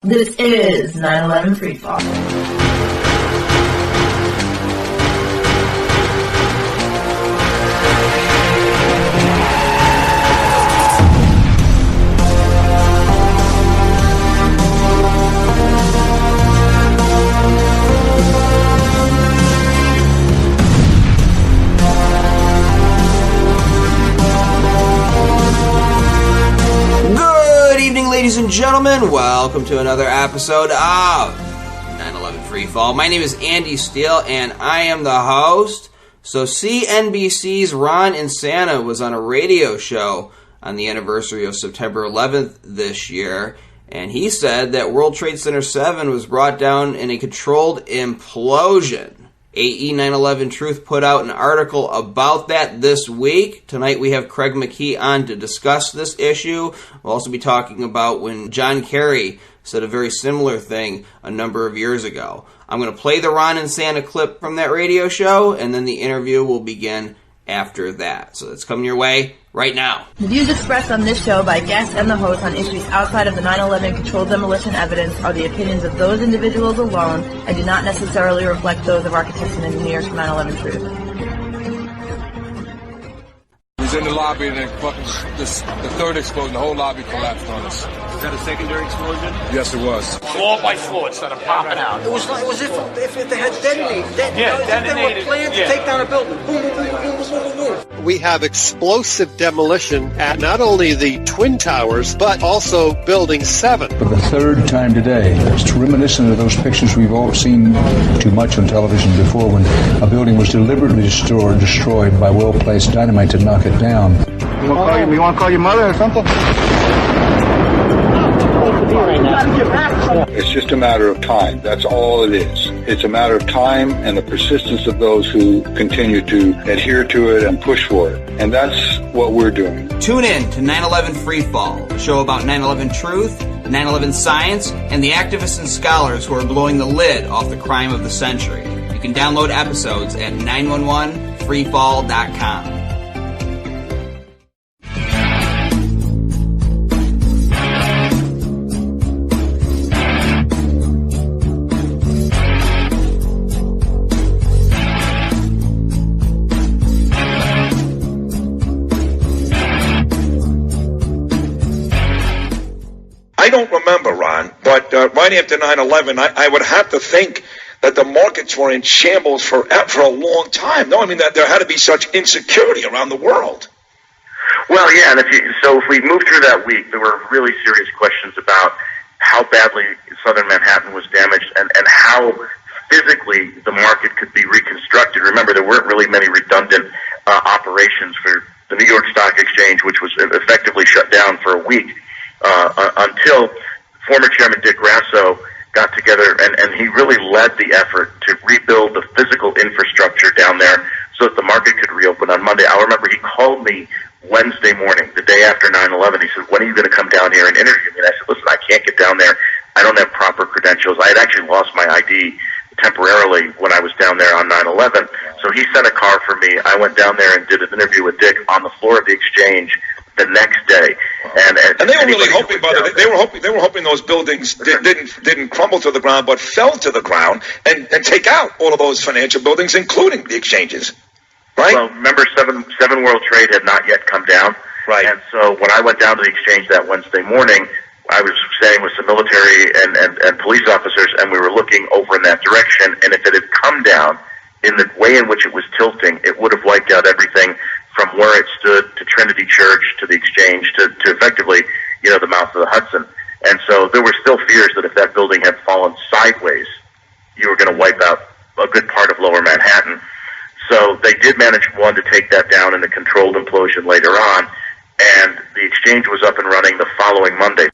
This is 9/11 Free Fall. Ladies and gentlemen, welcome to another episode of 9/11 Free Fall. My name is Andy Steele, and I am the host. So CNBC's Ron Insana was on a radio show on the anniversary of September 11th this year, and he said that World Trade Center 7 was brought down in a controlled implosion. AE 9/11 Truth put out an article about that this week. Tonight we have Craig McKee on to discuss this issue. We'll also be talking about when John Kerry said a very similar thing a number of years ago. I'm going to play the Ron Insana clip from that radio show, and then the interview will begin after that. So it's coming your way right now. The views expressed on this show by guests and the host on issues outside of the 9/11 controlled demolition evidence are the opinions of those individuals alone and do not necessarily reflect those of our participants in New York's 9/11 Truth. He was in the lobby and then the third explosion, the whole lobby collapsed on us. Was that a secondary explosion? Yes, it was. Floor by floor, it started popping out. It was if they had detonated. Detonated. They were planned to take down a building. Boom, boom, boom, boom, boom, boom, boom. We have explosive demolition at not only the Twin Towers, but also Building 7. For the third time today, it's reminiscent of those pictures we've all seen too much on television before when a building was deliberately destroyed by well-placed dynamite to knock it down. You want to call your mother or something? It's just a matter of time. That's all it is. It's a matter of time and the persistence of those who continue to adhere to it and push for it. And that's what we're doing. Tune in to 9/11 Free Fall, a show about 9/11 truth, 9/11 science, and the activists and scholars who are blowing the lid off the crime of the century. You can download episodes at 911freefall.com. I don't remember, Ron, but right after 9/11, I would have to think that the markets were in shambles for a long time. No, I mean, that there had to be such insecurity around the world. Well, yeah, and if we moved through that week, there were really serious questions about how badly southern Manhattan was damaged and how physically the market could be reconstructed. Remember, there weren't really many redundant operations for the New York Stock Exchange, which was effectively shut down for a week. Until former Chairman Dick Grasso got together, and he really led the effort to rebuild the physical infrastructure down there so that the market could reopen on Monday. I remember he called me Wednesday morning, the day after 9/11. He said, "When are you going to come down here and interview me?" And I said, "Listen, I can't get down there. I don't have proper credentials. I had actually lost my ID temporarily when I was down there on 9/11. So he sent a car for me. I went down there and did an interview with Dick on the floor of the exchange the next day, and they were really hoping, brother. They were hoping those buildings didn't crumble to the ground, but fell to the ground and take out all of those financial buildings, including the exchanges. Right? Well, remember, 7 World Trade had not yet come down, right? And so when I went down to the exchange that Wednesday morning, I was staying with some military and police officers, and we were looking over in that direction. And if it had come down in the way in which it was tilting, it would have wiped out everything from where it stood to Trinity Church to the exchange to effectively, the mouth of the Hudson. And so there were still fears that if that building had fallen sideways, you were going to wipe out a good part of Lower Manhattan. So they did manage, one, to take that down in a controlled implosion later on, and the exchange was up and running the following Monday.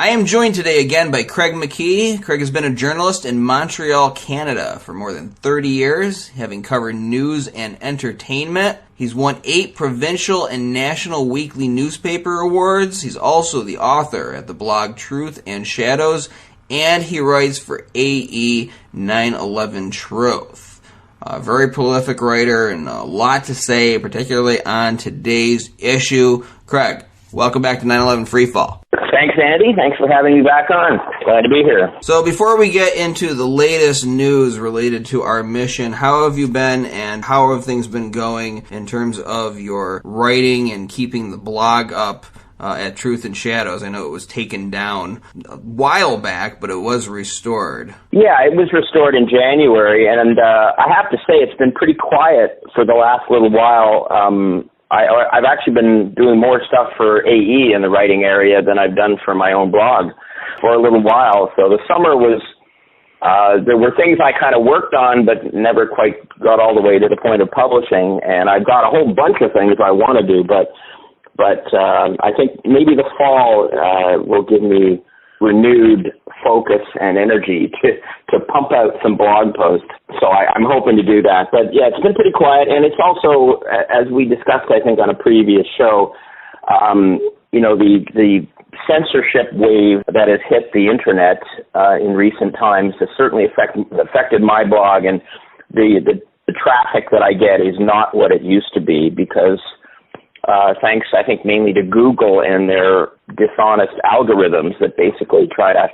I am joined today again by Craig McKee. Craig has been a journalist in Montreal, Canada for more than 30 years, having covered news and entertainment. He's won 8 provincial and national weekly newspaper awards. He's also the author at the blog Truth and Shadows, and he writes for AE 9/11 Truth. A very prolific writer and a lot to say, particularly on today's issue. Craig, welcome back to 9/11 Freefall. Thanks, Andy. Thanks for having me back on. Glad to be here. So before we get into the latest news related to our mission, how have you been and how have things been going in terms of your writing and keeping the blog up at Truth and Shadows? I know it was taken down a while back, but it was restored. Yeah, it was restored in January, and I have to say it's been pretty quiet for the last little while. I've actually been doing more stuff for AE in the writing area than I've done for my own blog for a little while. So the summer was, there were things I kind of worked on but never quite got all the way to the point of publishing. And I've got a whole bunch of things I want to do, but I think maybe the fall will give me renewed focus and energy to pump out some blog posts. So I'm hoping to do that. But yeah, it's been pretty quiet, and it's also, as we discussed, I think, on a previous show, the censorship wave that has hit the internet in recent times has certainly affected my blog, and the traffic that I get is not what it used to be because thanks, I think, mainly to Google and their dishonest algorithms that basically try to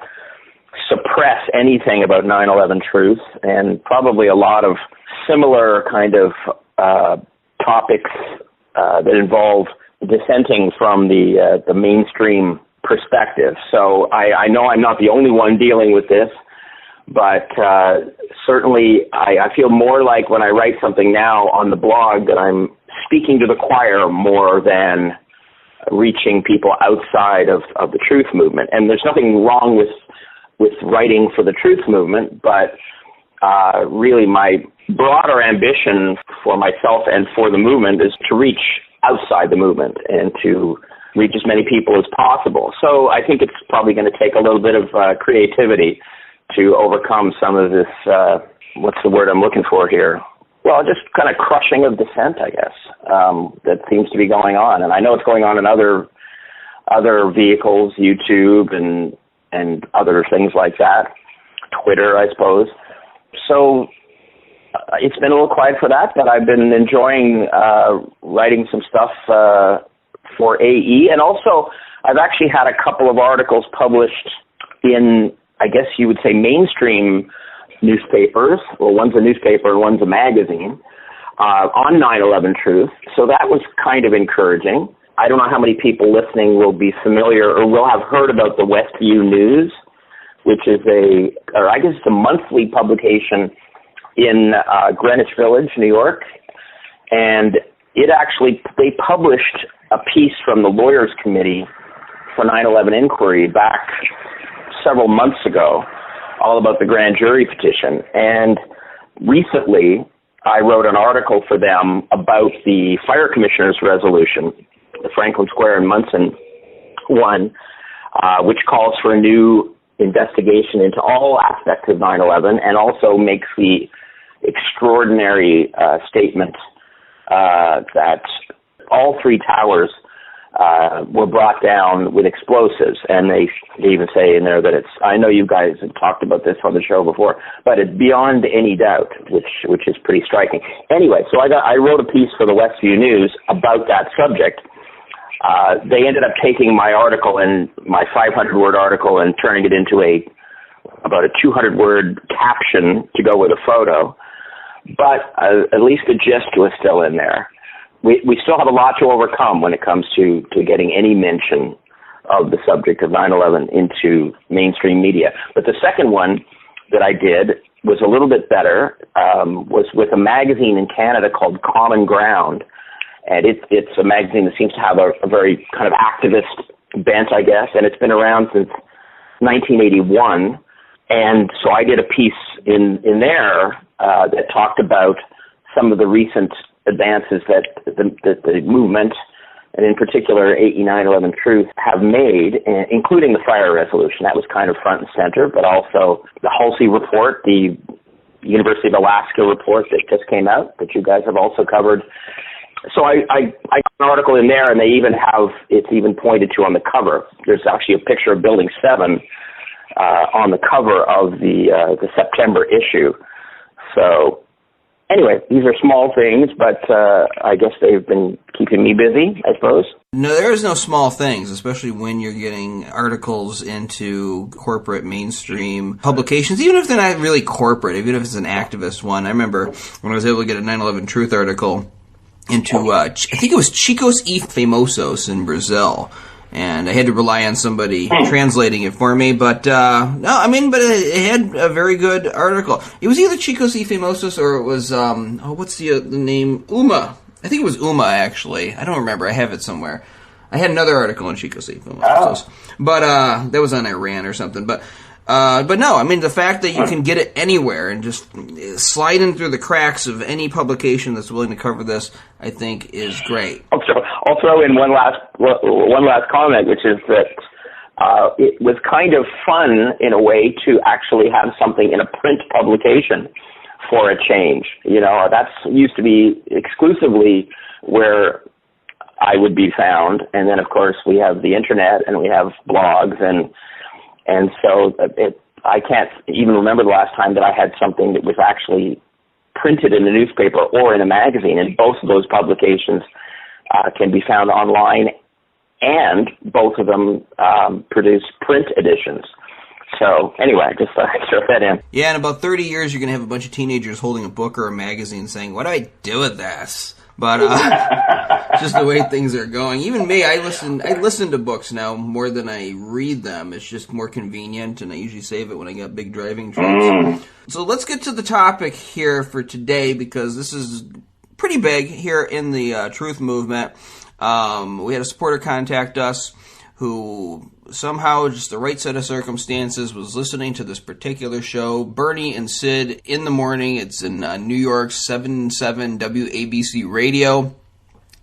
suppress anything about 9/11 Truth, and probably a lot of similar kind of topics that involve dissenting from the mainstream perspective. So I know I'm not the only one dealing with this, but certainly I feel more like when I write something now on the blog that I'm speaking to the choir more than reaching people outside of the truth movement. And there's nothing wrong with writing for the truth movement, but really my broader ambition for myself and for the movement is to reach outside the movement and to reach as many people as possible. So I think it's probably going to take a little bit of creativity to overcome some of this, what's the word I'm looking for here? Well, just kind of crushing of dissent, I guess, that seems to be going on. And I know it's going on in other vehicles, YouTube and other things like that, Twitter, I suppose. So it's been a little quiet for that, but I've been enjoying writing some stuff for AE. And also, I've actually had a couple of articles published in, I guess you would say, mainstream newspapers. Well, one's a newspaper and one's a magazine on 9/11 Truth. So that was kind of encouraging. I don't know how many people listening will be familiar or will have heard about the Westview News, which is it's a monthly publication in Greenwich Village, New York. And they published a piece from the Lawyers Committee for 9/11 Inquiry back several months ago, all about the grand jury petition. And recently, I wrote an article for them about the fire commissioner's resolution, the Franklin Square and Munson one, which calls for a new investigation into all aspects of 9/11 and also makes the extraordinary statement that all 3 towers were brought down with explosives, and they even say in there that I know you guys have talked about this on the show before, but it's beyond any doubt, which is pretty striking. Anyway, so I wrote a piece for the Westview News about that subject. They ended up taking my article and my 500-word article and turning it into about a 200-word caption to go with a photo, but at least the gist was still in there. We still have a lot to overcome when it comes to getting any mention of the subject of 9/11 into mainstream media. But the second one that I did was a little bit better, was with a magazine in Canada called Common Ground. And it's a magazine that seems to have a very kind of activist bent, I guess, and it's been around since 1981. And so I did a piece in there that talked about some of the recent advances that the movement and in particular 8911 Truth, have made, including the fire resolution. That was kind of front and center, but also the Halsey report, the University of Alaska report that just came out that you guys have also covered. So I got an article in there, and it's even pointed to on the cover. There's actually a picture of Building 7 on the cover of the September issue. So anyway, these are small things, but I guess they've been keeping me busy, I suppose. No, there is no small things, especially when you're getting articles into corporate mainstream publications, even if they're not really corporate, even if it's an activist one. I remember when I was able to get a 9/11 Truth article into, I think it was Chicos e Famosos in Brazil. And I had to rely on somebody translating it for me, but it had a very good article. It was either Chicos y Famosos or it was what's the name? Uma. I think it was Uma, actually. I don't remember. I have it somewhere. I had another article on Chicos y Famosos, but that was on Iran or something. But no, I mean, the fact that you can get it anywhere and just slide in through the cracks of any publication that's willing to cover this, I think is great. I'll throw in one last comment, which is that it was kind of fun in a way to actually have something in a print publication for a change. You know, that's used to be exclusively where I would be found, and then of course we have the internet and we have blogs and so I can't even remember the last time that I had something that was actually printed in a newspaper or in a magazine, and both of those publications can be found online, and both of them produce print editions. So anyway, just throw that in. Yeah, in about 30 years, you're going to have a bunch of teenagers holding a book or a magazine saying, what do I do with this? But just the way things are going. Even me, I listen to books now more than I read them. It's just more convenient, and I usually save it when I got big driving trips. So let's get to the topic here for today, because this is pretty big here in the truth movement. We had a supporter contact us who somehow, just the right set of circumstances, was listening to this particular show, Bernie and Sid in the Morning. It's in New York's 7's WABC Radio,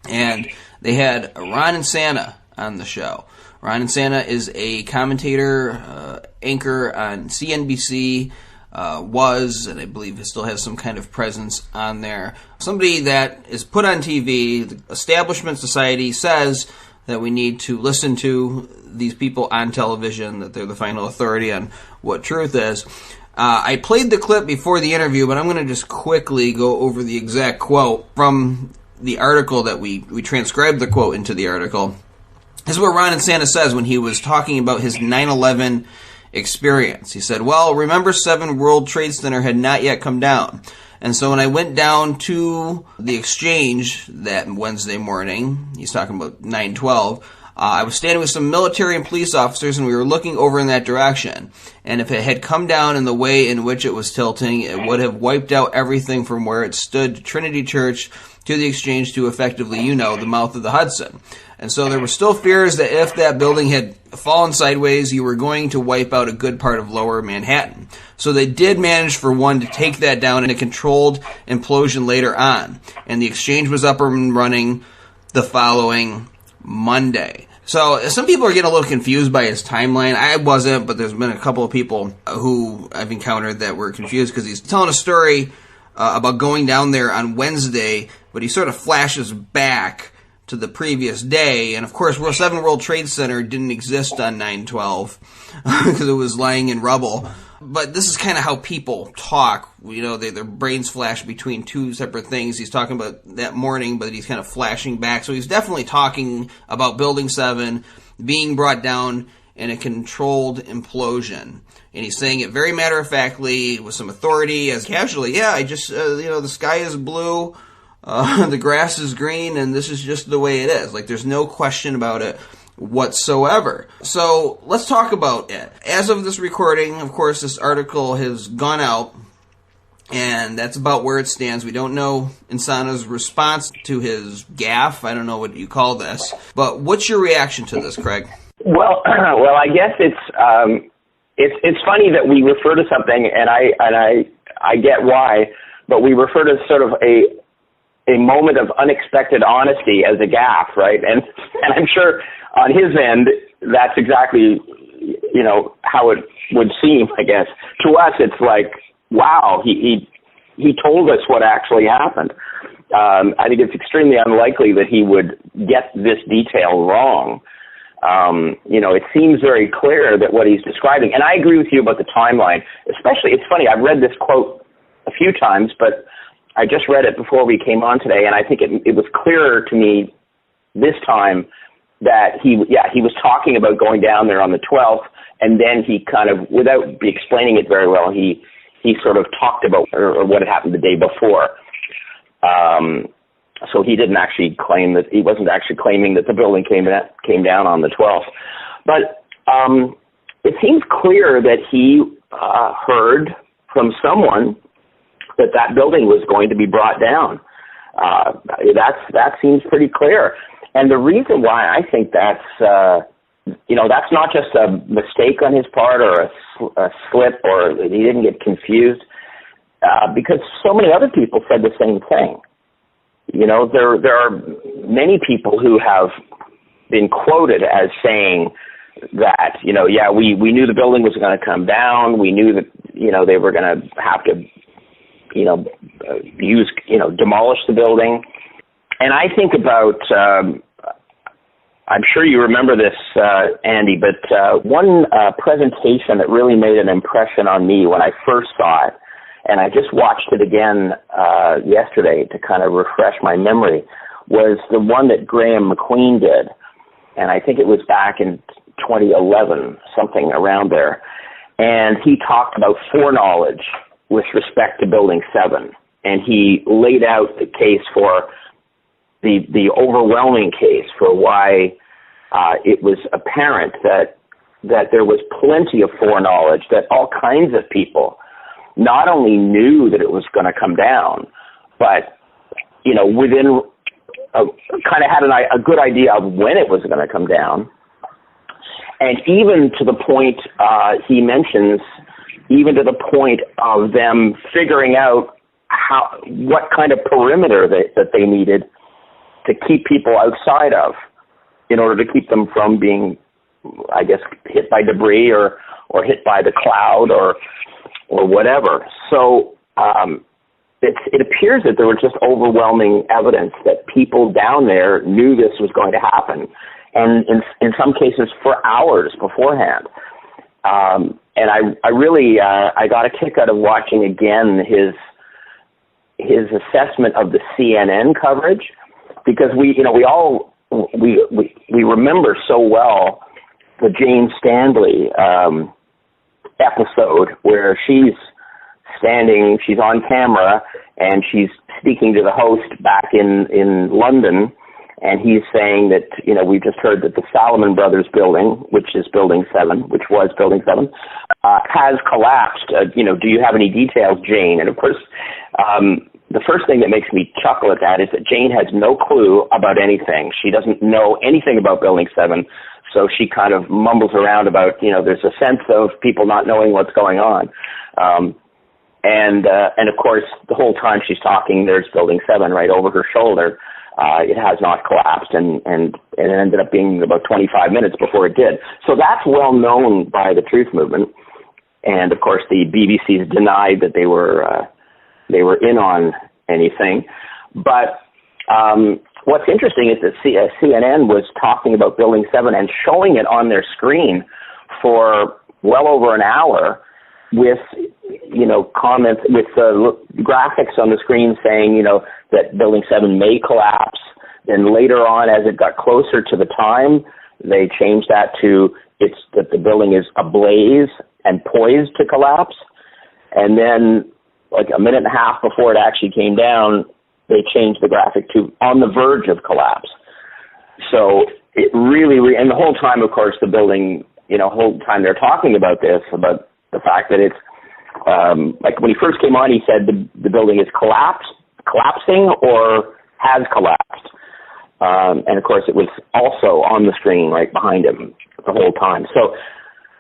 and they had Ron Insana on the show. Ron Insana is a commentator, anchor on CNBC, was, and I believe he still has some kind of presence on there. Somebody that is put on TV. The establishment society says that we need to listen to these people on television, that they're the final authority on what truth is. I played the clip before the interview, but I'm going to just quickly go over the exact quote from the article that we transcribed the quote into the article. This is what Ron Insana says when he was talking about his 9/11 experience. He said, well, remember 7 World Trade Center had not yet come down. And so when I went down to the exchange that Wednesday morning, he's talking about 9/12, I was standing with some military and police officers, and we were looking over in that direction. And if it had come down in the way in which it was tilting, it would have wiped out everything from where it stood to Trinity Church to the exchange to effectively, the mouth of the Hudson. And so there were still fears that if that building had fallen sideways, you were going to wipe out a good part of lower Manhattan. So they did manage for one to take that down in a controlled implosion later on. And the exchange was up and running the following Monday. So some people are getting a little confused by his timeline. I wasn't, but there's been a couple of people who I've encountered that were confused because he's telling a story about going down there on Wednesday, but he sort of flashes back to the previous day. And of course, 7 World Trade Center didn't exist on 9/12 because it was lying in rubble. But this is kind of how people talk. Their brains flash between two separate things. He's talking about that morning, but he's kind of flashing back. So he's definitely talking about Building 7 being brought down in a controlled implosion. And he's saying it very matter-of-factly with some authority as casually. Yeah, I just, the sky is blue, the grass is green, and this is just the way it is. Like, there's no question about it whatsoever. So let's talk about it. As of this recording, of course, this article has gone out, and that's about where it stands. We don't know Insana's response to his gaffe. I don't know what you call this. But what's your reaction to this, Craig? Well, I guess it's funny that we refer to something, and I get why, but we refer to sort of a moment of unexpected honesty as a gaffe, right? And I'm sure on his end, that's exactly, how it would seem, I guess. To us, it's like, wow, he told us what actually happened. I think it's extremely unlikely that he would get this detail wrong. It seems very clear that what he's describing, and I agree with you about the timeline, especially, it's funny, I've read this quote a few times, but I just read it before we came on today, and I think it was clearer to me this time that he was talking about going down there on the 12th, and then he kind of, without explaining it very well, he sort of talked about or what had happened the day before. So he didn't actually he wasn't actually claiming that the building came down on the 12th. But it seems clear that he heard from someone that building was going to be brought down. That seems pretty clear. And the reason why I think that's not just a mistake on his part or a slip or he didn't get confused, because so many other people said the same thing. There are many people who have been quoted as saying that, we knew the building was going to come down. We knew that, they were going to have to, demolish the building. And I think about, I'm sure you remember this, Andy, but one presentation that really made an impression on me when I first saw it, and I just watched it again yesterday to kind of refresh my memory, was the one that Graham McQueen did. And I think it was back in 2011, something around there. And he talked about foreknowledge with respect to Building 7. And he laid out the case for the overwhelming case for why it was apparent that there was plenty of foreknowledge, that all kinds of people not only knew that it was going to come down, but, within kind of had a good idea of when it was going to come down. And even to the point, he mentions, even to the point of them figuring out what kind of perimeter that they needed to keep people outside of in order to keep them from being, I guess, hit by debris or hit by the cloud or whatever. So it appears that there was just overwhelming evidence that people down there knew this was going to happen, and in some cases for hours beforehand. And I really I got a kick out of watching again his assessment of the CNN coverage, because we remember so well the Jane Stanley episode where she's on camera and she's speaking to the host back in London, and he's saying that, we've just heard that the Salomon Brothers building, which is Building 7, which was Building 7, has collapsed. Do you have any details, Jane? And of course, the first thing that makes me chuckle at that is that Jane has no clue about anything. She doesn't know anything about Building 7, so she kind of mumbles around about, there's a sense of people not knowing what's going on. And of course, the whole time she's talking, there's Building 7 right over her shoulder. It has not collapsed, and it ended up being about 25 minutes before it did. So that's well known by the Truth Movement. And of course, the BBC's denied that they were in on anything. But what's interesting is that CNN was talking about Building 7 and showing it on their screen for well over an hour with, comments, with graphics on the screen saying, that Building 7 may collapse. Then later on, as it got closer to the time, they changed that to that the building is ablaze and poised to collapse. And then, like a minute and a half before it actually came down, they changed the graphic to on the verge of collapse. So it really, and the whole time, of course, the building, whole time they're talking about this, about the fact that it's, like when he first came on, he said the building is collapsing or has collapsed. And of course, it was also on the screen right behind him the whole time. So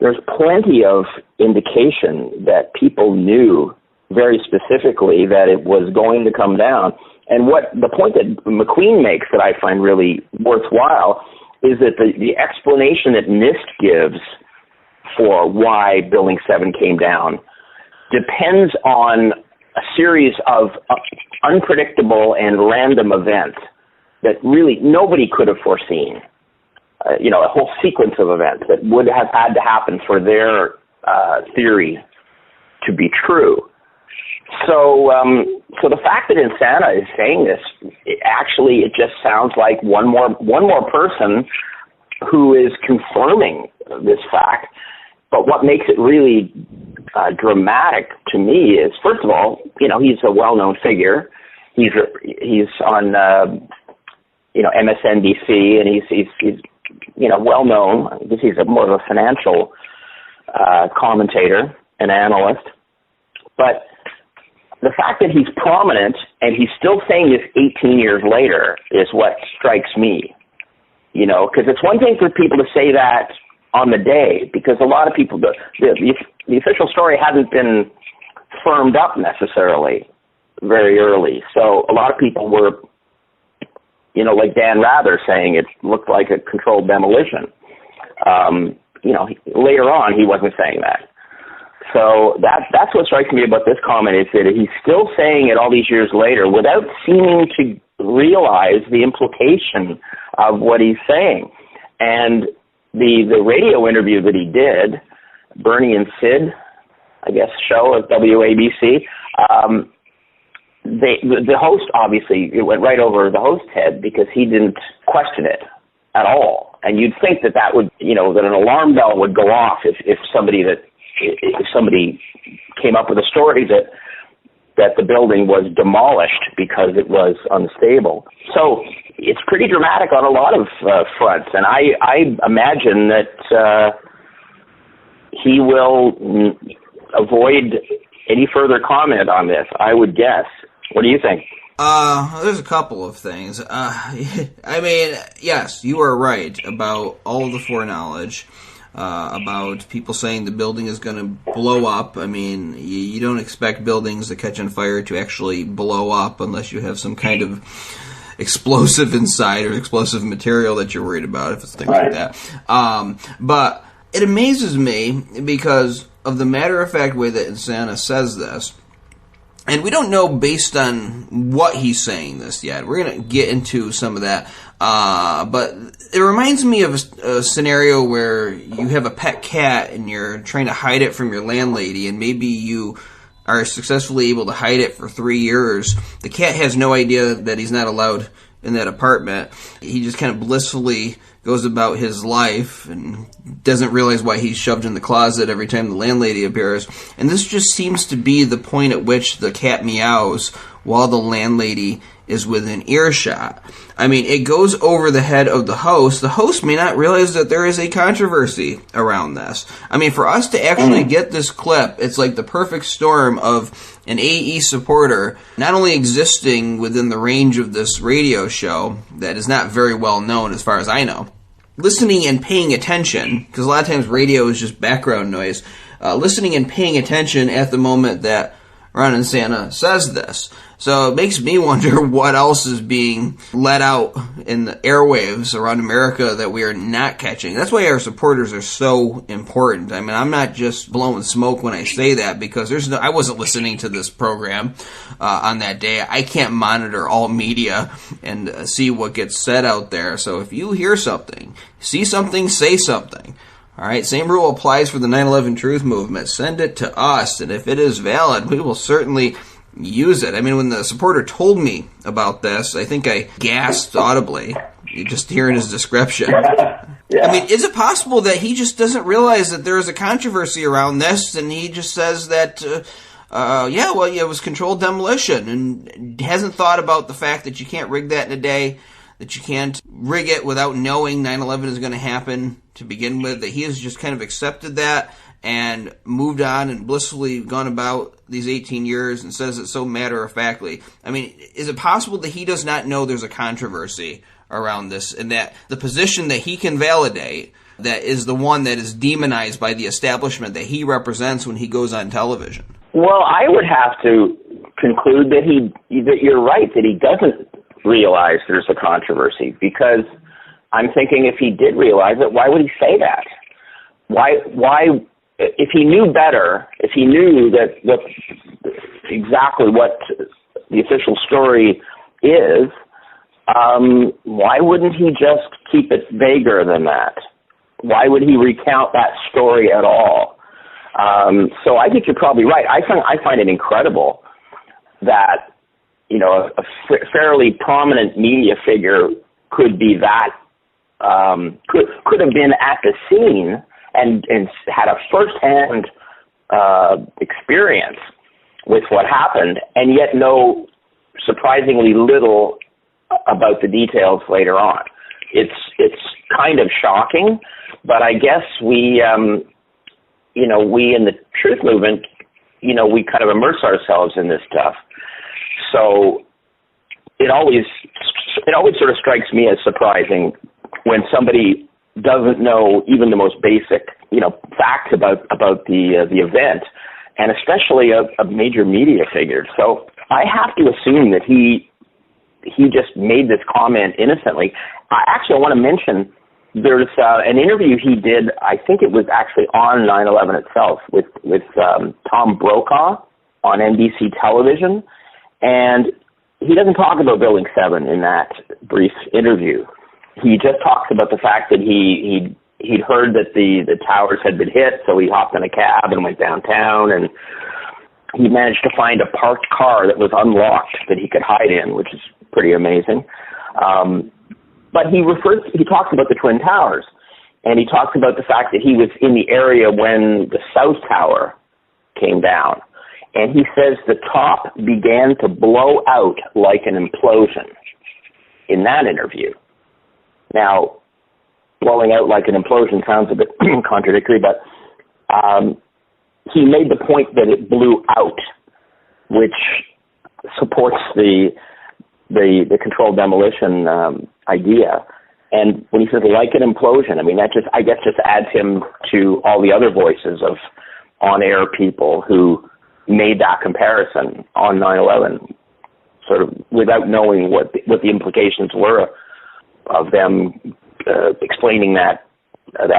there's plenty of indication that people knew very specifically that it was going to come down. And what the point that McQueen makes that I find really worthwhile is that the explanation that NIST gives for why Building 7 came down depends on a series of unpredictable and random events that really nobody could have foreseen. A whole sequence of events that would have had to happen for their theory to be true. So the fact that Insana is saying this, it just sounds like one more person who is confirming this fact. But what makes it really dramatic to me is, first of all, he's a well-known figure. He's on MSNBC, and he's well known. I guess he's more of a financial commentator, an analyst. But the fact that he's prominent and he's still saying this 18 years later is what strikes me. Because it's one thing for people to say that on the day, because a lot of people, the official story hadn't been firmed up necessarily very early. So a lot of people were, like Dan Rather saying it looked like a controlled demolition. Later on, he wasn't saying that. So that's what strikes me about this comment, is that he's still saying it all these years later without seeming to realize the implication of what he's saying. And the radio interview that he did, Bernie and Sid, I guess, show at WABC, the host, obviously, it went right over the host's head because he didn't question it at all. And you'd think that would, that an alarm bell would go off if somebody came up with a story that the building was demolished because it was unstable. So it's pretty dramatic on a lot of fronts, and I imagine that he will avoid any further comment on this, I would guess. What do you think? There's a couple of things. Yes, you are right about all of the foreknowledge. About people saying the building is going to blow up. You don't expect buildings that catch on fire to actually blow up unless you have some kind of explosive inside or explosive material that you're worried about, if it's things like that. But it amazes me because of the matter-of-fact way that Insana says this. And we don't know based on what he's saying this yet. We're going to get into some of that. But it reminds me of a scenario where you have a pet cat and you're trying to hide it from your landlady, and maybe you are successfully able to hide it for 3 years. The cat has no idea that he's not allowed in that apartment. He just kind of blissfully goes about his life and doesn't realize why he's shoved in the closet every time the landlady appears. And this just seems to be the point at which the cat meows while the landlady is within earshot. It goes over the head of the host. The host may not realize that there is a controversy around this. For us to actually get this clip, it's like the perfect storm of an AE supporter not only existing within the range of this radio show that is not very well known as far as I know, listening and paying attention, because a lot of times radio is just background noise, listening and paying attention at the moment that Ron Insana says this. So it makes me wonder what else is being let out in the airwaves around America that we are not catching. That's why our supporters are so important. I'm not just blowing smoke when I say that, because I wasn't listening to this program on that day. I can't monitor all media and see what gets said out there. So if you hear something, see something, say something. All right, same rule applies for the 9/11 Truth Movement. Send it to us, and if it is valid, we will certainly use it. When the supporter told me about this, I think I gasped audibly just hearing his description. Yeah. Is it possible that he just doesn't realize that there is a controversy around this, and he just says that, it was controlled demolition, and hasn't thought about the fact that you can't rig that in a day, that you can't rig it without knowing 9/11 is going to happen to begin with, that he has just kind of accepted that and moved on and blissfully gone about these 18 years and says it so matter-of-factly. Is it possible that he does not know there's a controversy around this, and that the position that he can validate, that is the one that is demonized by the establishment that he represents when he goes on television? Well, I would have to conclude that you're right, that he doesn't realize there's a controversy, because I'm thinking if he did realize it, why would he say that? Why, if he knew better, if he knew that exactly what the official story is, why wouldn't he just keep it vaguer than that? Why would he recount that story at all? So I think you're probably right. I find it incredible that, you know, a fairly prominent media figure could be that, could have been at the scene and had a firsthand experience with what happened, and yet know surprisingly little about the details later on. It's kind of shocking, but I guess we in the truth movement, you know, we kind of immerse ourselves in this stuff. So it always sort of strikes me as surprising when somebody doesn't know even the most basic, you know, facts about the event, and especially a major media figure. So I have to assume that he just made this comment innocently. I want to mention there's an interview he did, I think it was actually on 9/11 itself, with Tom Brokaw on NBC television, and he doesn't talk about Building 7 in that brief interview. He just talks about the fact that he'd heard that the towers had been hit, so he hopped in a cab and went downtown, and he managed to find a parked car that was unlocked that he could hide in, which is pretty amazing. But he talks about the Twin Towers, and he talks about the fact that he was in the area when the South Tower came down. And he says the top began to blow out like an implosion in that interview. Now, blowing out like an implosion sounds a bit contradictory, but he made the point that it blew out, which supports the controlled demolition idea. And when he says like an implosion, I mean, that just adds him to all the other voices of on-air people who made that comparison on 9/11, sort of without knowing what the implications were of them explaining that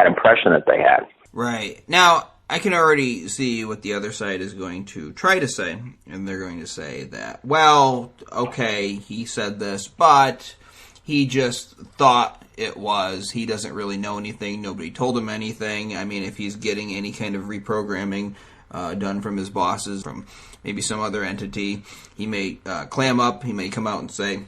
impression that they had. Right. Now, I can already see what the other side is going to try to say, and they're going to say that, well, okay, he said this, but he just thought it was. He doesn't really know anything. Nobody told him anything. I mean, if he's getting any kind of reprogramming done from his bosses, from maybe some other entity, he may clam up. He may come out and say,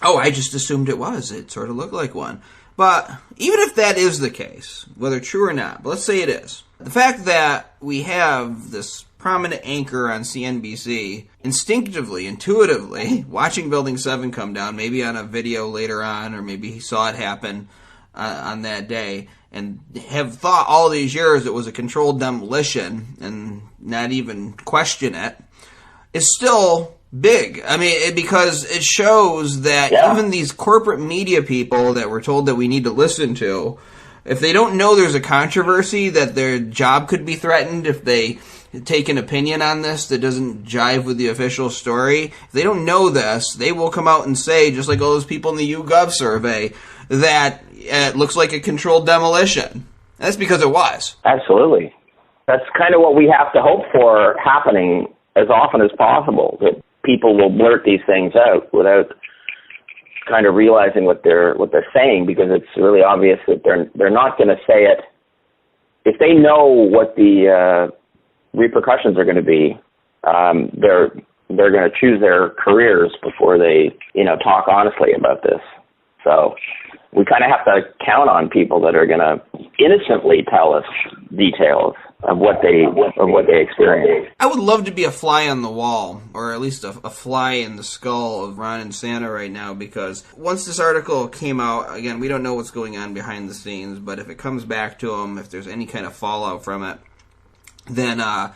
oh, I just assumed it was. It sort of looked like one. But even if that is the case, whether true or not, but let's say it is, the fact that we have this prominent anchor on CNBC instinctively, intuitively, watching Building 7 come down, maybe on a video later on, or maybe he saw it happen on that day, and have thought all these years it was a controlled demolition and not even question it, is still big. I mean, because it shows that even these corporate media people that we're told that we need to listen to, if they don't know there's a controversy, that their job could be threatened if they take an opinion on this that doesn't jive with the official story, if they don't know this, they will come out and say, just like all those people in the YouGov survey, that it looks like a controlled demolition. That's because it was. Absolutely. That's kind of what we have to hope for happening as often as possible, that people will blurt these things out without kind of realizing what they're saying, because it's really obvious that they're not going to say it. If they know what the repercussions are going to be, they're going to choose their careers before they talk honestly about this. So we kind of have to count on people that are going to innocently tell us details of what they experience. I would love to be a fly on the wall, or at least a fly in the skull of Ron Insana right now, because once this article came out, again, we don't know what's going on behind the scenes, but if it comes back to him, if there's any kind of fallout from it, then, I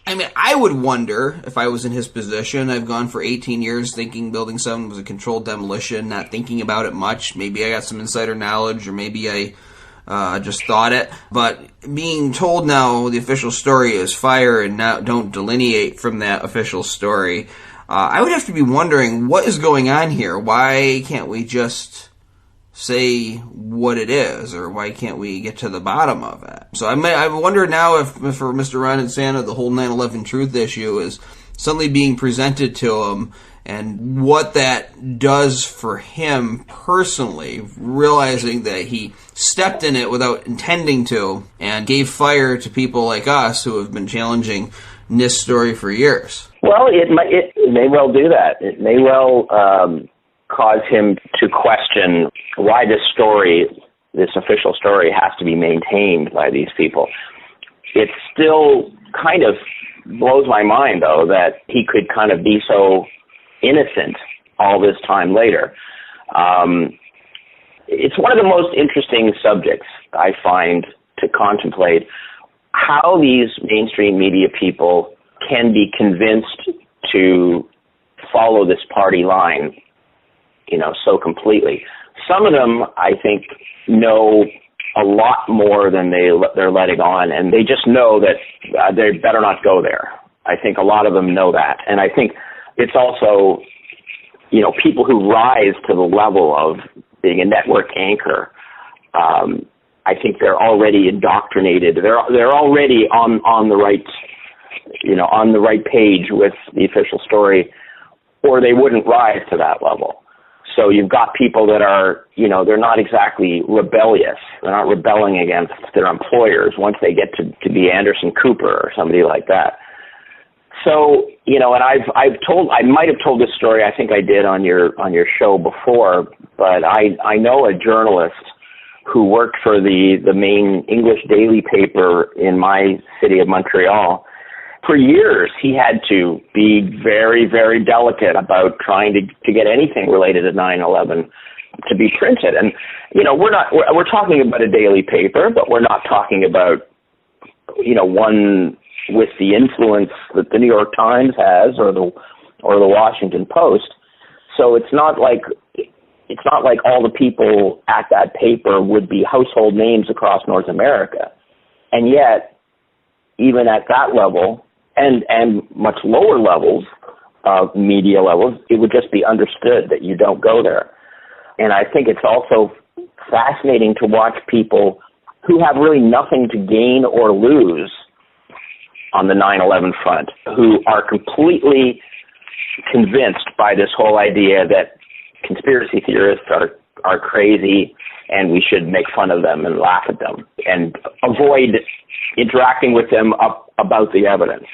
mean, I would wonder if I was in his position. I've gone for 18 years thinking Building 7 was a controlled demolition, not thinking about it much. Maybe I got some insider knowledge, or maybe I just thought it. But being told now the official story is fire and now don't delineate from that official story, I would have to be wondering what is going on here. Why can't we just say what it is, or why can't we get to the bottom of it? So I wonder now if for Mr. Ron Insana, the whole 9/11 truth issue is suddenly being presented to him, and what that does for him personally, realizing that he stepped in it without intending to and gave fire to people like us who have been challenging this story for years. Well, it may well do that. It may well cause him to question why this official story has to be maintained by these people. It still kind of blows my mind, though, that he could kind of be so innocent all this time later. It's one of the most interesting subjects I find to contemplate, how these mainstream media people can be convinced to follow this party line, so completely. Some of them, I think, know a lot more than they're letting on, and they just know that they better not go there. I think a lot of them know that. And I think it's also, people who rise to the level of being a network anchor, I think they're already indoctrinated. They're already on the right, on the right page with the official story, or they wouldn't rise to that level. So you've got people that are, they're not exactly rebellious. They're not rebelling against their employers once they get to be Anderson Cooper or somebody like that. So, and I might have told this story, I think I did on your show before, but I know a journalist who worked for the main English daily paper in my city of Montreal. For years, he had to be very, very delicate about trying to get anything related to 9/11 to be printed. And, we're talking about a daily paper, but we're not talking about, one with the influence that the New York Times has or the Washington Post. So it's not like all the people at that paper would be household names across North America. And yet, even at that level, and much lower levels of media levels, it would just be understood that you don't go there. And I think it's also fascinating to watch people who have really nothing to gain or lose on the 9/11 front, who are completely convinced by this whole idea that conspiracy theorists are crazy and we should make fun of them and laugh at them and avoid interacting with them about the evidence.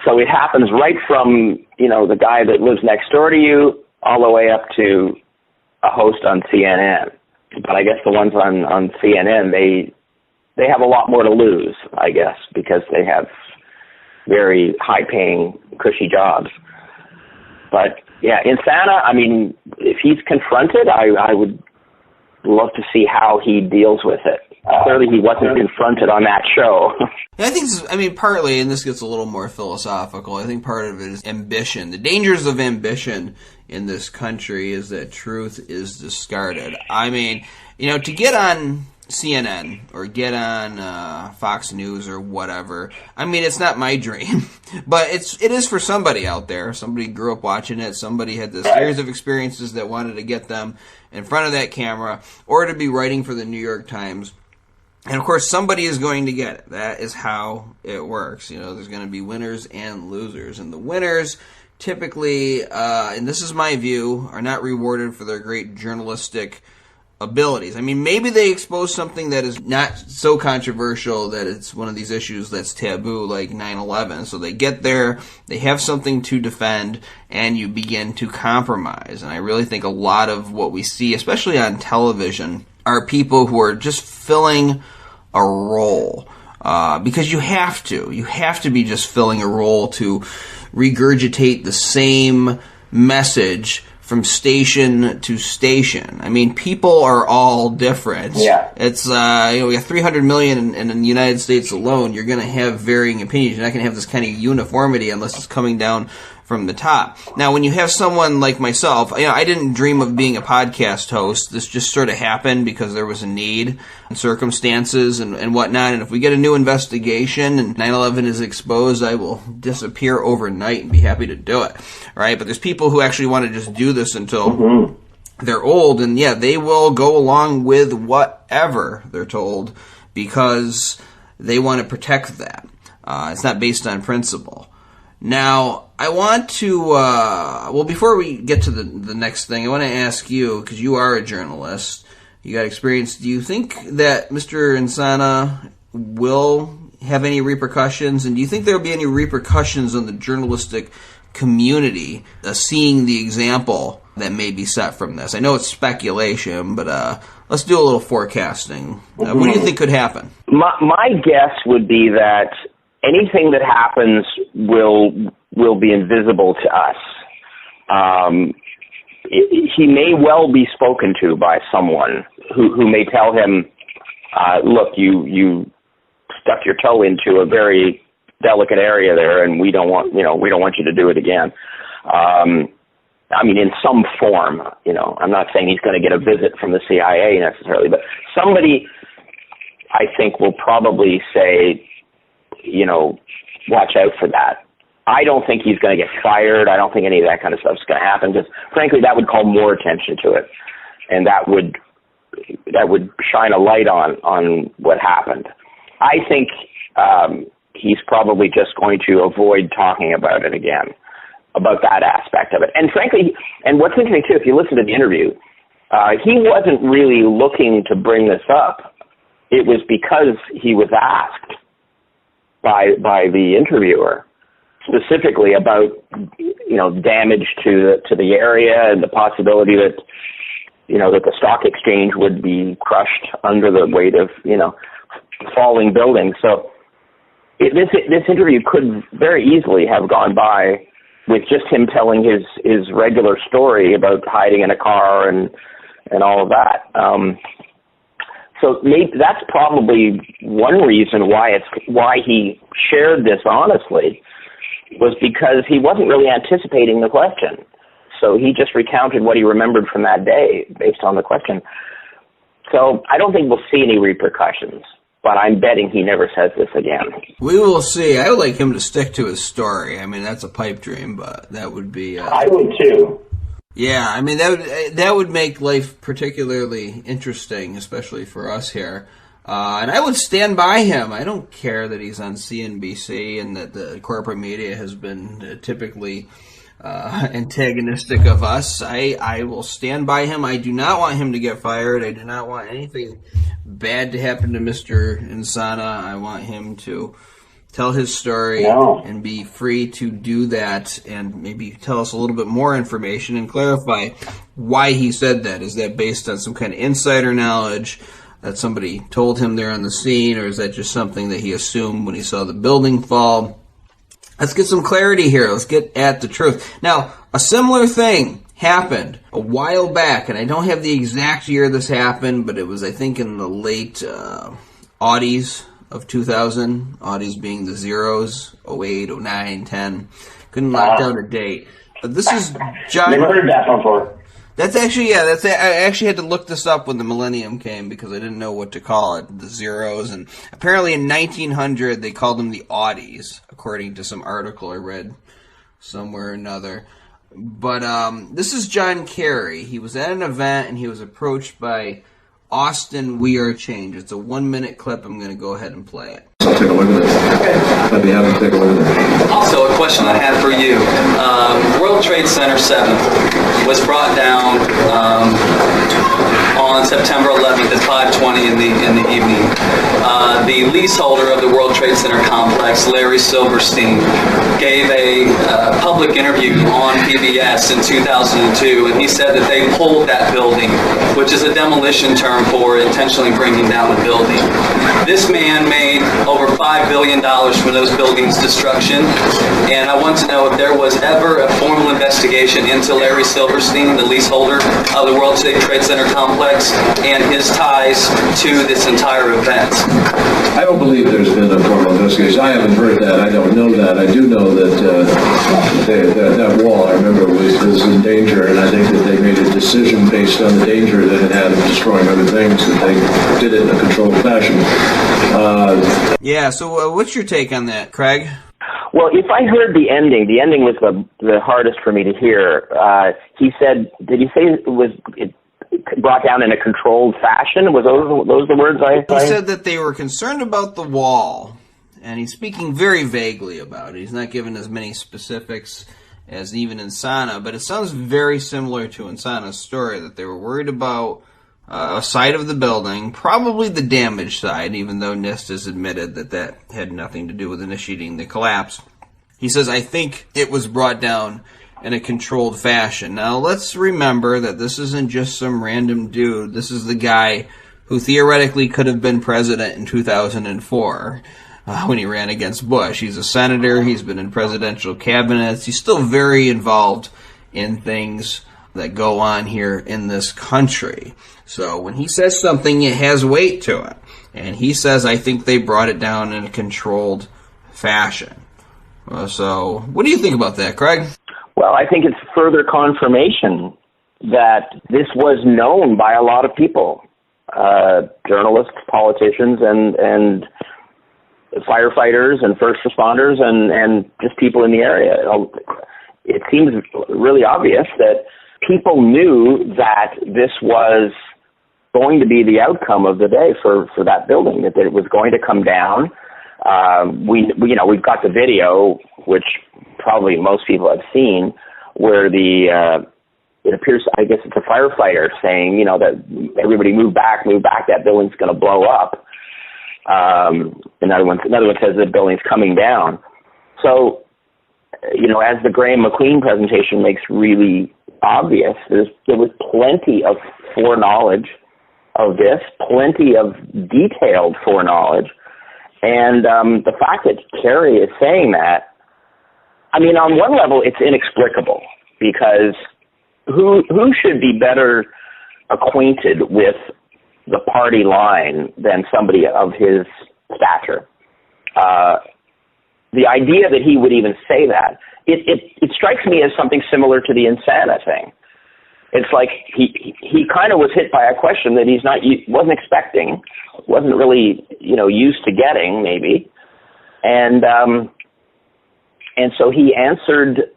So it happens right from, the guy that lives next door to you all the way up to a host on CNN. But I guess the ones on CNN, they have a lot more to lose, I guess, because they have very high-paying, cushy jobs. But, yeah, Insana, if he's confronted, I would love to see how he deals with it. Clearly he wasn't confronted on that show. I think, partly, and this gets a little more philosophical, I think part of it is ambition. The dangers of ambition in this country is that truth is discarded. To get on CNN or get on Fox News or whatever, it's not my dream, but it is for somebody out there. Somebody grew up watching it. Somebody had this series of experiences that wanted to get them in front of that camera or to be writing for the New York Times. And, of course, somebody is going to get it. That is how it works. There's going to be winners and losers. And the winners typically, and this is my view, are not rewarded for their great journalistic abilities. Maybe they expose something that is not so controversial that it's one of these issues that's taboo, like 9/11. So they get there, they have something to defend, and you begin to compromise. And I really think a lot of what we see, especially on television, are people who are just filling a role. Because you have to. You have to be just filling a role to regurgitate the same message from station to station. People are all different. Yeah. It's, we have 300 million in the United States alone. You're going to have varying opinions. You're not going to have this kind of uniformity unless it's coming down from the top. Now, when you have someone like myself, I didn't dream of being a podcast host. This just sort of happened because there was a need and circumstances and whatnot. And if we get a new investigation and 9/11 is exposed, I will disappear overnight and be happy to do it, right? But there's people who actually want to just do this until they're old, and yeah, they will go along with whatever they're told because they want to protect that. It's not based on principle. Now, I want to, before we get to the next thing, I want to ask you, because you are a journalist, you got experience, do you think that Mr. Insana will have any repercussions, and do you think there will be any repercussions on the journalistic community seeing the example that may be set from this? I know it's speculation, but let's do a little forecasting. What do you think could happen? My guess would be that anything that happens will be invisible to us. He may well be spoken to by someone who may tell him, look, you stuck your toe into a very delicate area there, and we don't want you to do it again. In some form, I'm not saying he's going to get a visit from the CIA necessarily, but somebody, I think, will probably say, watch out for that. I don't think he's going to get fired. I don't think any of that kind of stuff is going to happen. Just frankly, that would call more attention to it, and that would shine a light on what happened. I think he's probably just going to avoid talking about it again, about that aspect of it. And frankly, and what's interesting too, if you listen to the interview, he wasn't really looking to bring this up. It was because he was asked by the interviewer specifically about damage to the area and the possibility that that the stock exchange would be crushed under the weight of falling buildings. So this interview could very easily have gone by with just him telling his regular story about hiding in a car and all of that. So maybe that's probably one reason why he shared this honestly, was because he wasn't really anticipating the question. So he just recounted what he remembered from that day based on the question. So I don't think we'll see any repercussions, but I'm betting he never says this again. We will see. I would like him to stick to his story. That's a pipe dream, but that would be... I would too. Yeah, that would make life particularly interesting, especially for us here. And I would stand by him. I don't care that he's on CNBC and that the corporate media has been typically antagonistic of us. I will stand by him. I do not want him to get fired. I do not want anything bad to happen to Mr. Insana. I want him to tell his story and be free to do that, and maybe tell us a little bit more information and clarify why he said that. Is that based on some kind of insider knowledge that somebody told him there on the scene, or is that just something that he assumed when he saw the building fall? Let's get some clarity here. Let's get at the truth. Now, a similar thing happened a while back, and I don't have the exact year this happened, but it was, I think, in the late Aughties of 2000, Aughties being the zeros, 08, 09, 10. Couldn't lock down a date. This is John... Never heard that before. That's actually, I actually had to look this up when the millennium came because I didn't know what to call it, the zeros. And apparently in 1900, they called them the Aughties, according to some article I read somewhere or another. But this is John Kerry. He was at an event and he was approached by Austin We Are Change. It's a 1-minute clip. I'm going to go ahead and play it. I'll take a look at this. I'd be happy to take a look at it. Also, a question I had for you. World Trade Center 7 was brought down on September 11th at 5:20 in the evening. The leaseholder of the World Trade Center complex, Larry Silverstein, gave a public interview on PBS in 2002, and he said that they pulled that building, which is a demolition term for intentionally bringing down a building. This man made over $5 billion from those buildings' destruction, and I want to know if there was ever a formal investigation into Larry Silverstein, the leaseholder of the World Trade Center complex, and his ties to this entire event. I don't believe there's been a formal investigation. I haven't heard that. I don't know that. I do know that that wall, I remember, was in danger, and I think that they made a decision based on the danger that it had of destroying other things, that they did it in a controlled fashion. Yeah, so what's your take on that, Craig? Well, if I heard the ending was the hardest for me to hear. He said, did he say it was brought down in a controlled fashion? Was those the words I He said that they were concerned about the wall, and he's speaking very vaguely about it. He's not giving as many specifics as even Insana, but it sounds very similar to Insana's story, that they were worried about a side of the building, probably the damaged side, even though NIST has admitted that had nothing to do with initiating the collapse. He says, I think it was brought down in a controlled fashion. Now, let's remember that this isn't just some random dude. This is the guy who theoretically could have been president in 2004 when he ran against Bush. He's a senator. He's been in presidential cabinets. He's still very involved in things that go on here in this country. So when he says something, it has weight to it. And he says, I think they brought it down in a controlled fashion. So what do you think about that, Craig? Well, I think it's further confirmation that this was known by a lot of people, journalists, politicians, and firefighters and first responders and just people in the area. It seems really obvious that people knew that this was going to be the outcome of the day for that building, that it was going to come down. We've got the video, which probably most people have seen, where it appears, I guess it's a firefighter saying, that everybody move back, that building's going to blow up. Another one says the building's coming down. So, as the Graham McQueen presentation makes really obvious, there was plenty of foreknowledge of this, plenty of detailed foreknowledge. And the fact that Kerry is saying that, I mean, on one level, it's inexplicable, because who should be better acquainted with the party line than somebody of his stature? The idea that he would even say that, it strikes me as something similar to the Insana thing. It's like he kind of was hit by a question that wasn't expecting, wasn't really used to getting, maybe, and so he answered.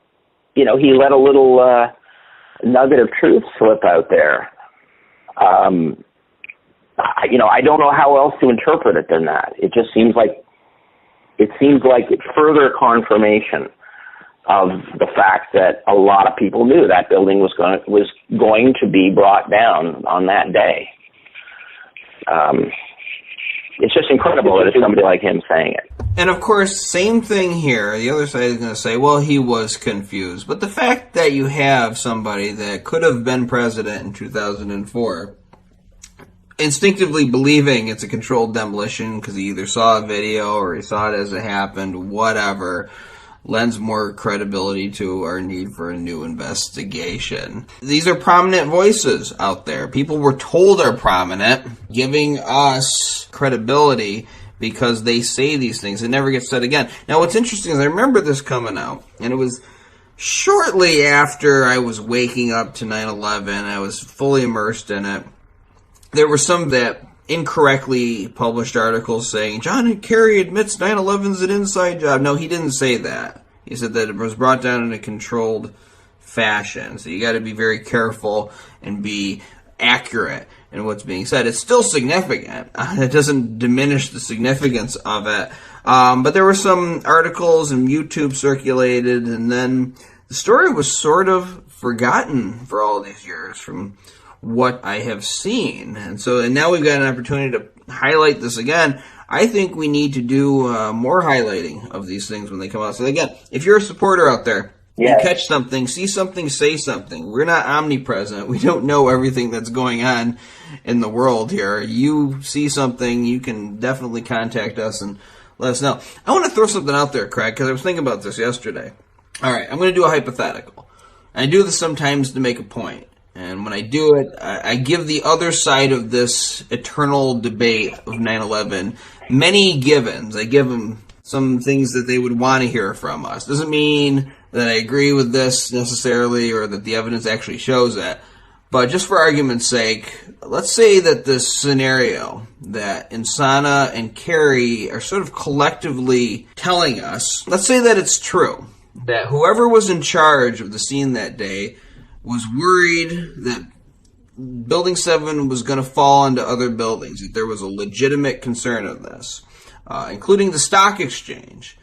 He let a little nugget of truth slip out there. I don't know how else to interpret it than that. It just seems like further confirmation of the fact that a lot of people knew that building was going to be brought down on that day. It's just incredible that it's somebody like him saying it. And of course, same thing here. The other side is going to say, well, he was confused. But the fact that you have somebody that could have been president in 2004 instinctively believing it's a controlled demolition because he either saw a video or he saw it as it happened, whatever, lends more credibility to our need for a new investigation. These are prominent voices out there. People we're told are prominent, giving us credibility because they say these things. It never gets said again. Now, what's interesting is I remember this coming out, and it was shortly after I was waking up to 9/11. I was fully immersed in it. There were some that incorrectly published articles saying, John Kerry admits 9/11's an inside job. No, he didn't say that. He said that it was brought down in a controlled fashion. So you got to be very careful and be accurate in what's being said. It's still significant. It doesn't diminish the significance of it. But there were some articles and YouTube circulated, and then the story was sort of forgotten for all these years from what I have seen. And now we've got an opportunity to highlight this again. I think we need to do more highlighting of these things when they come out. So again, if you're a supporter out there, you catch something, see something, say something. We're not omnipresent. We don't know everything that's going on in the world here. You see something, you can definitely contact us and let us know. I want to throw something out there, Craig, because I was thinking about this yesterday. All right, I'm going to do a hypothetical. I do this sometimes to make a point. And when I do it, I give the other side of this eternal debate of 9/11 many givens. I give them some things that they would want to hear from us. Doesn't mean that I agree with this necessarily or that the evidence actually shows it. But just for argument's sake, let's say that this scenario that Insana and Kerry are sort of collectively telling us, let's say that it's true, that whoever was in charge of the scene that day was worried that Building 7 was going to fall into other buildings, that there was a legitimate concern of this, including the stock exchange,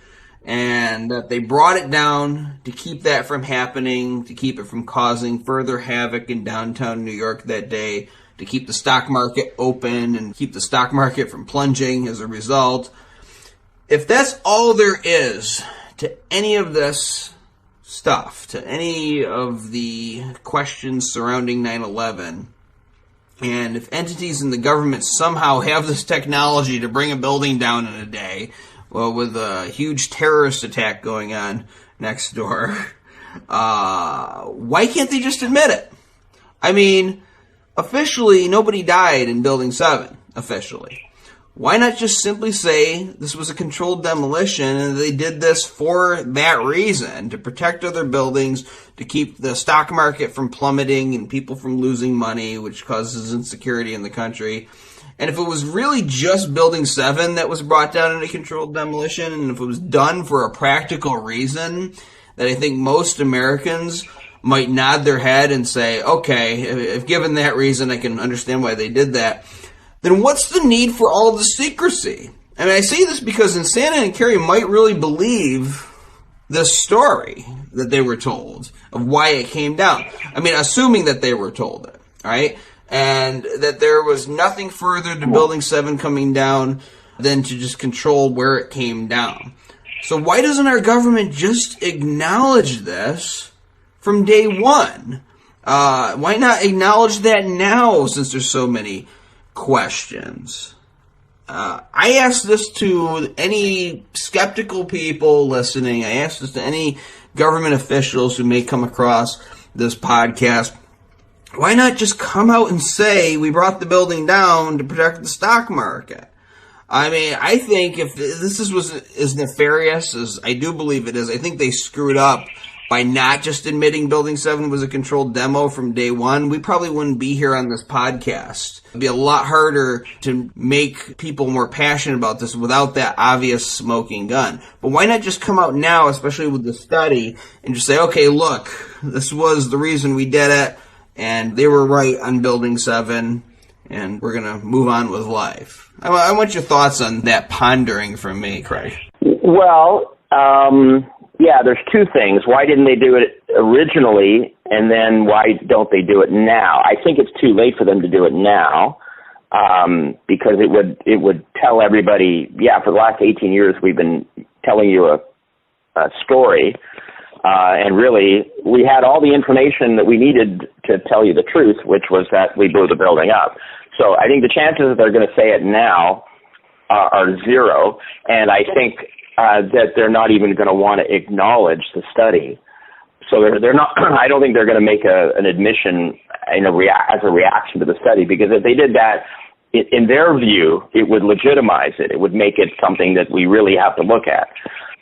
and that they brought it down to keep that from happening, to keep it from causing further havoc in downtown New York that day, to keep the stock market open and keep the stock market from plunging as a result. If that's all there is to any of this stuff, to any of the questions surrounding 9/11, and if entities in the government somehow have this technology to bring a building down in a day, well, with a huge terrorist attack going on next door, why can't they just admit it? I mean, officially, nobody died in Building 7, officially. Why not just simply say this was a controlled demolition and they did this for that reason, to protect other buildings, to keep the stock market from plummeting and people from losing money, which causes insecurity in the country? And if it was really just Building 7 that was brought down in a controlled demolition, and if it was done for a practical reason, that I think most Americans might nod their head and say, okay, if given that reason, I can understand why they did that, then what's the need for all the secrecy? I mean, I say this because Insana and Kerry might really believe this story that they were told of why it came down. I mean, assuming that they were told it, right? And that there was nothing further to Building 7 coming down than to just control where it came down. So why doesn't our government just acknowledge this from day one? Why not acknowledge that now, since there's so many questions? I asked this to any skeptical people listening. I asked this to any government officials who may come across this podcast. Why not just come out and say we brought the building down to protect the stock market? I mean, I think if this was as nefarious as I do believe it is, I think they screwed up by not just admitting Building 7 was a controlled demo from day one. We probably wouldn't be here on this podcast. It'd be a lot harder to make people more passionate about this without that obvious smoking gun. But why not just come out now, especially with the study, and just say, okay, look, this was the reason we did it, and they were right on Building 7, and we're going to move on with life. I want your thoughts on that pondering from me, Craig. Well, yeah, there's two things. Why didn't they do it originally, and then why don't they do it now? I think it's too late for them to do it now, because it would tell everybody, yeah, for the last 18 years we've been telling you a story, and really we had all the information that we needed to tell you the truth, which was that we blew the building up. So I think the chances that they're going to say it now are zero, and I think that they're not even going to want to acknowledge the study. So they're not. I don't think they're going to make an admission as a reaction to the study, because if they did that, in their view, it would legitimize it. It would make it something that we really have to look at,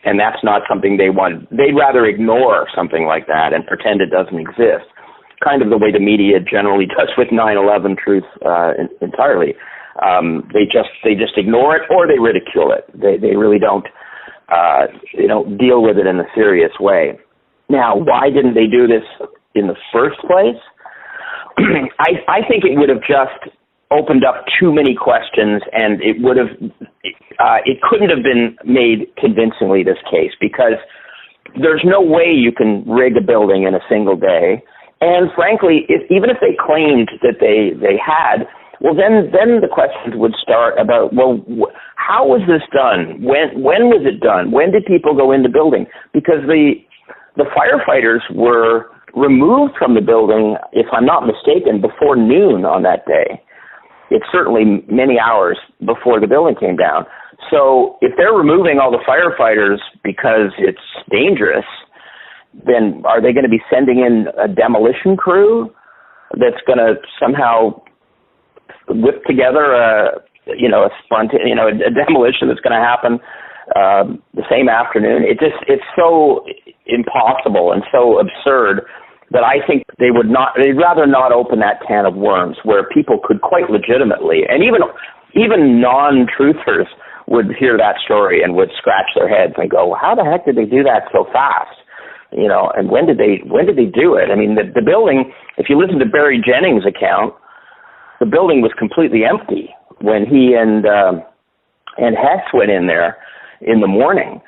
and that's not something they want. They'd rather ignore something like that and pretend it doesn't exist, kind of the way the media generally does with 9/11 truth entirely. They just ignore it, or they ridicule it. They really don't. They don't deal with it in a serious way. Now, why didn't they do this in the first place? I think it would have just opened up too many questions, and it couldn't have been made convincingly, this case, because there's no way you can rig a building in a single day. And frankly, even if they claimed that they had, well, then the questions would start about, well, how was this done? When was it done? When did people go in the building? Because the firefighters were removed from the building, if I'm not mistaken, before noon on that day. It's certainly many hours before the building came down. So if they're removing all the firefighters because it's dangerous, then are they going to be sending in a demolition crew that's going to somehow whip together a demolition that's going to happen the same afternoon. It's so impossible and so absurd that I think they'd rather not open that can of worms where people could quite legitimately, and even non-truthers would hear that story and would scratch their heads and go, how the heck did they do that so fast? You know, and when did they do it? I mean, the building, if you listen to Barry Jennings' account, the building was completely empty when he and Hess went in there in the morning.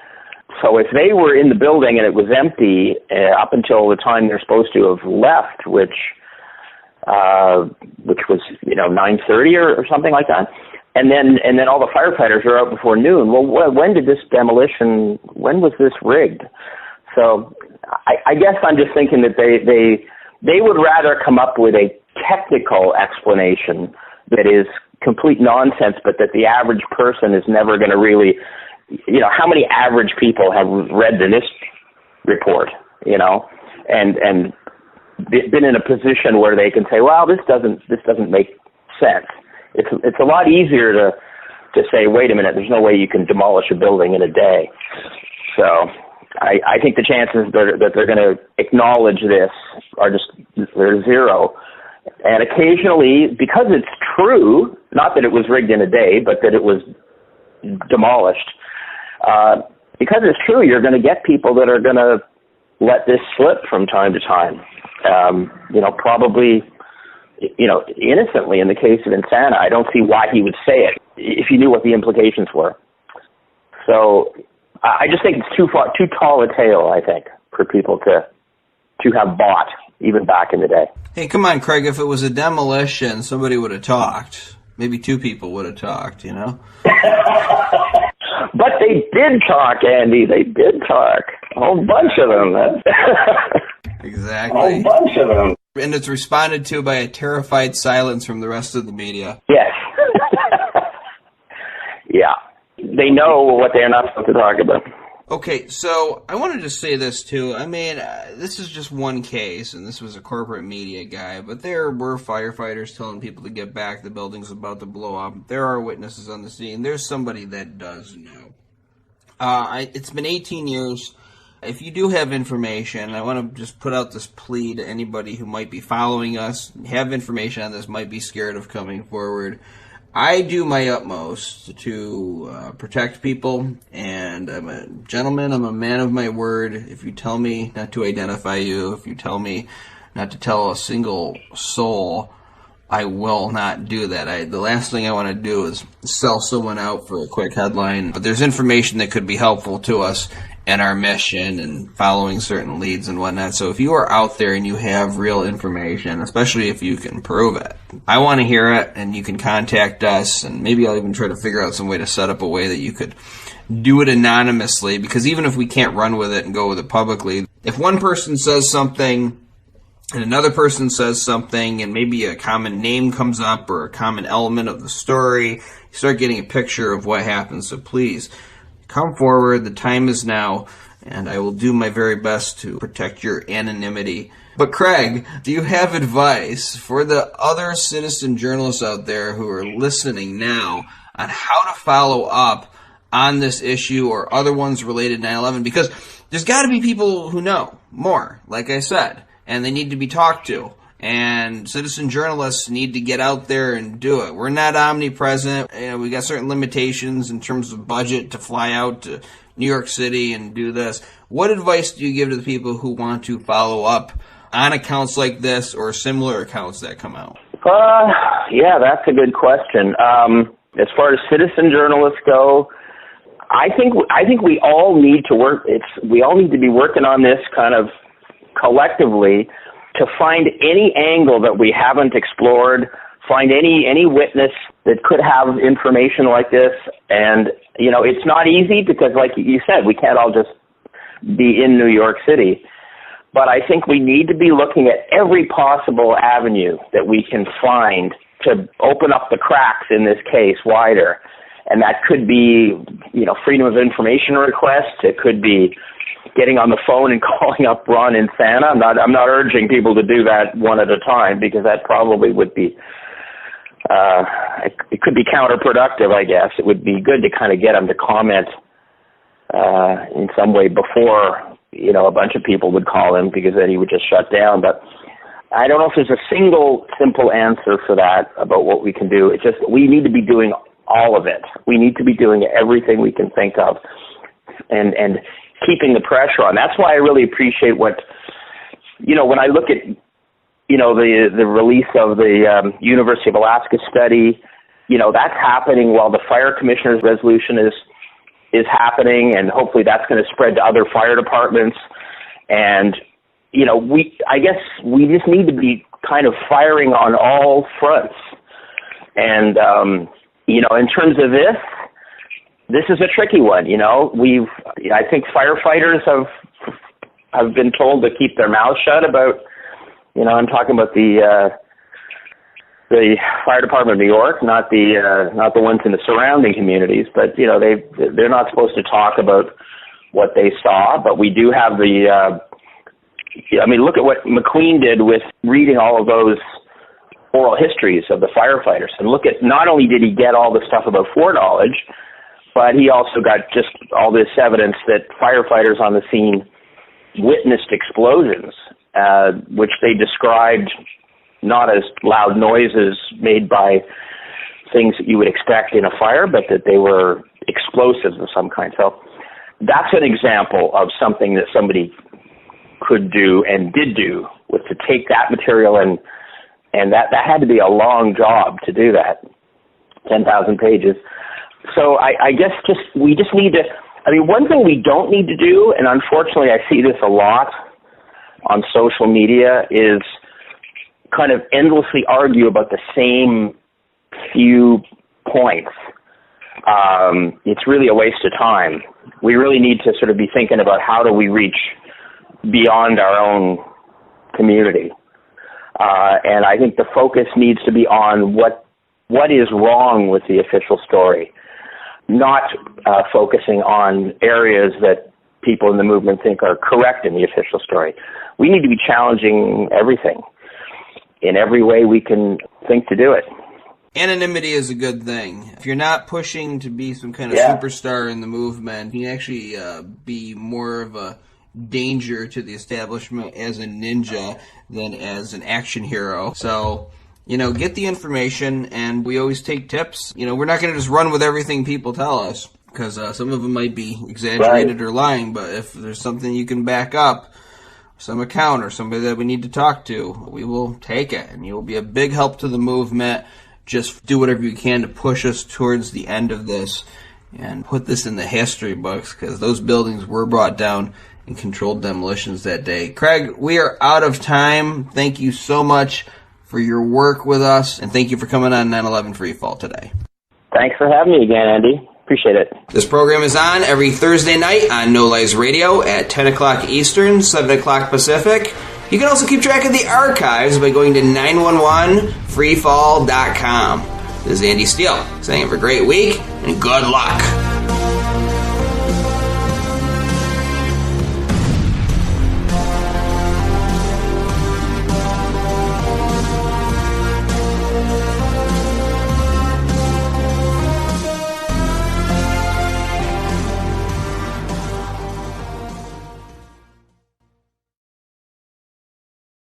So if they were in the building and it was empty up until the time they're supposed to have left, which was 9:30 or something like that, and then all the firefighters are out before noon. Well, when did this demolition? When was this rigged? So I guess I'm just thinking that they would rather come up with a technical explanation that is complete nonsense, but that the average person is never going to really. You know, how many average people have read the NIST report, you know, and been in a position where they can say, well, this doesn't make sense. It's a lot easier to say, wait a minute, there's no way you can demolish a building in a day. So I think the chances that they're going to acknowledge this are they're zero. And occasionally, because it's true, not that it was rigged in a day, but that it was demolished, because it's true, you're going to get people that are going to let this slip from time to time. Probably, innocently in the case of Insana. I don't see why he would say it if he knew what the implications were. So I just think it's too tall a tale, I think, for people to have bought, even back in the day. Hey, come on, Craig, if it was a demolition, somebody would have talked. Maybe two people would have talked, you know? But they did talk, Andy. They did talk. A whole bunch of them. Exactly. A whole bunch of them. And it's responded to by a terrified silence from the rest of the media. Yes. Yeah. They know what they're not supposed to talk about. Okay, so I wanted to say this, too. I mean, this is just one case, and this was a corporate media guy, but there were firefighters telling people to get back. The building's about to blow up. There are witnesses on the scene. There's somebody that does know. It's been 18 years. If you do have information, I want to just put out this plea to anybody who might be following us, have information on this, might be scared of coming forward. I do my utmost to protect people, and I'm a gentleman, I'm a man of my word. If you tell me not to identify you, if you tell me not to tell a single soul, I will not do that. The last thing I want to do is sell someone out for a quick headline, but there's information that could be helpful to us in our mission and following certain leads and whatnot. So if you are out there and you have real information, especially if you can prove it, I want to hear it, and you can contact us, and maybe I'll even try to figure out some way to set up a way that you could do it anonymously, because even if we can't run with it and go with it publicly, if one person says something and another person says something and maybe a common name comes up or a common element of the story, you start getting a picture of what happens. So please, come forward. The time is now, and I will do my very best to protect your anonymity. But Craig, do you have advice for the other citizen journalists out there who are listening now on how to follow up on this issue or other ones related to 9/11? Because there's got to be people who know more, like I said, and they need to be talked to. And citizen journalists need to get out there and do it. We're not omnipresent. We got certain limitations in terms of budget to fly out to New York City and do this. What advice do you give to the people who want to follow up on accounts like this or similar accounts that come out? Yeah, that's a good question. As far as citizen journalists go, I think we all need to work. We all need to be working on this kind of collectively, to find any angle that we haven't explored, find any witness that could have information like this. And, it's not easy because, like you said, we can't all just be in New York City. But I think we need to be looking at every possible avenue that we can find to open up the cracks in this case wider. And that could be, freedom of information requests. It could be getting on the phone and calling up Ron Insana. I'm not urging people to do that one at a time, because that probably would be, it could be counterproductive, I guess. It would be good to kind of get them to comment in some way before, a bunch of people would call him, because then he would just shut down. But I don't know if there's a single simple answer for that about what we can do. It's just we need to be doing all of it. We need to be doing everything we can think of and keeping the pressure on. That's why I really appreciate what, when I look at, the release of the University of Alaska study, that's happening while the fire commissioner's resolution is happening, and hopefully that's going to spread to other fire departments. And, I guess we just need to be kind of firing on all fronts. And, in terms of this is a tricky one. I think firefighters have been told to keep their mouths shut about, I'm talking about the fire department of New York, not the ones in the surrounding communities, but they're not supposed to talk about what they saw. But we do have look at what McQueen did with reading all of those oral histories of the firefighters, and look at, not only did he get all the stuff about foreknowledge, but he also got just all this evidence that firefighters on the scene witnessed explosions, which they described not as loud noises made by things that you would expect in a fire, but that they were explosives of some kind. So that's an example of something that somebody could do and did do, was to take that material and that had to be a long job to do that, 10,000 pages. So I guess we just need to, one thing we don't need to do, and unfortunately I see this a lot on social media, is kind of endlessly argue about the same few points. It's really a waste of time. We really need to sort of be thinking about how do we reach beyond our own community. And I think the focus needs to be on what is wrong with the official story, not focusing on areas that people in the movement think are correct in the official story. We need to be challenging everything in every way we can think to do it. Anonymity is a good thing. If you're not pushing to be some kind of superstar in the movement, you can actually be more of a danger to the establishment as a ninja than as an action hero. So, get the information, and we always take tips. We're not going to just run with everything people tell us, because some of them might be exaggerated or lying, but if there's something you can back up, some account or somebody that we need to talk to, we will take it, and you will be a big help to the movement. Just do whatever you can to push us towards the end of this and put this in the history books, because those buildings were brought down in controlled demolitions that day. Craig, we are out of time. Thank you so much for your work with us, and thank you for coming on 9/11 Free Fall today. Thanks for having me again, Andy. Appreciate it. This program is on every Thursday night on No Lies Radio at 10 o'clock Eastern, 7 o'clock Pacific. You can also keep track of the archives by going to 911freefall.com. This is Andy Steele saying have a great week and good luck.